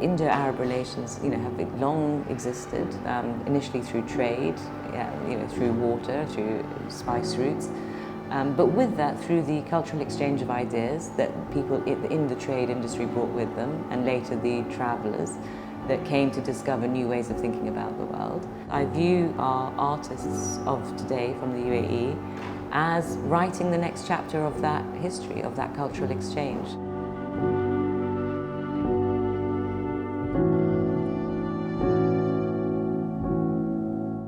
Indo-Arab relations, have long existed, initially through trade, through water, through spice routes. But with that, through the cultural exchange of ideas that people in the trade industry brought with them, and later the travellers that came to discover new ways of thinking about the world. I view our artists of today from the UAE as writing the next chapter of that history, of that cultural exchange.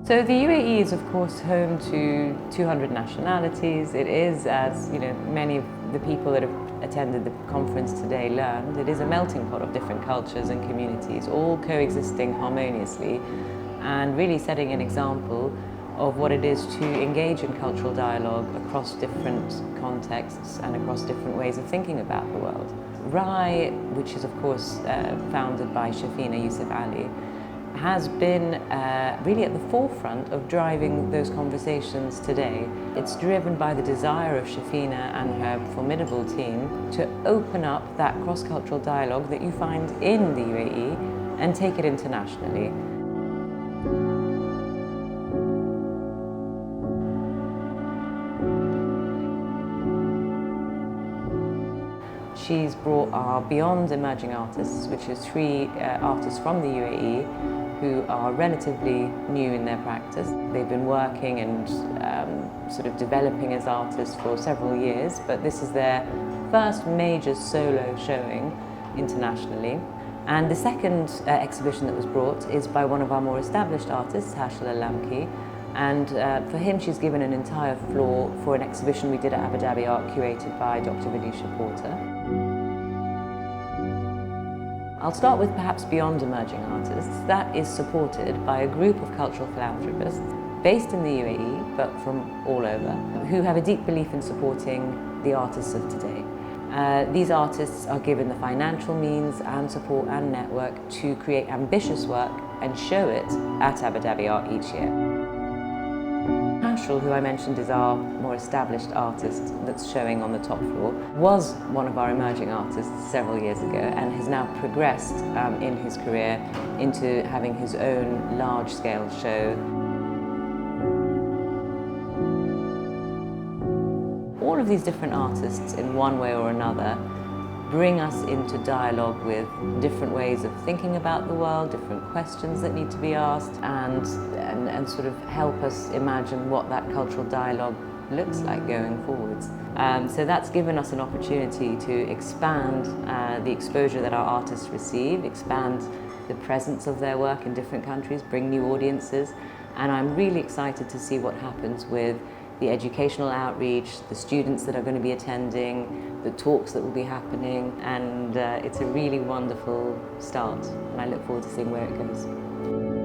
So the UAE is, of course, home to 200 nationalities. It is, as many of the people that have attended the conference today learned, it is a melting pot of different cultures and communities, all coexisting harmoniously and really setting an example of what it is to engage in cultural dialogue across different contexts and across different ways of thinking about the world. RAI, which is, of course, founded by Shafina Yusuf Ali, has been really at the forefront of driving those conversations today. It's driven by the desire of Shafina and her formidable team to open up that cross-cultural dialogue that you find in the UAE and take it internationally. She's brought our Beyond Emerging Artists, which is 3 artists from the UAE who are relatively new in their practice. They've been working and sort of developing as artists for several years, but this is their first major solo showing internationally. And the second exhibition that was brought is by one of our more established artists, Hashel Al-Lamki, and for him she's given an entire floor for an exhibition we did at Abu Dhabi Art curated by Dr. Vidisha Porter. I'll start with perhaps Beyond Emerging Artists. That is supported by a group of cultural philanthropists based in the UAE, but from all over, who have a deep belief in supporting the artists of today. These artists are given the financial means and support and network to create ambitious work and show it at Abu Dhabi Art each year. Hashel, who I mentioned is our more established artist that's showing on the top floor, was one of our emerging artists several years ago and has now progressed in his career into having his own large-scale show. All of these different artists, in one way or another, bring us into dialogue with different ways of thinking about the world, different questions that need to be asked, and sort of help us imagine what that cultural dialogue looks like going forwards. So that's given us an opportunity to expand the exposure that our artists receive, expand the presence of their work in different countries, bring new audiences, and I'm really excited to see what happens with the educational outreach, the students that are going to be attending, the talks that will be happening, and it's a really wonderful start, and I look forward to seeing where it goes.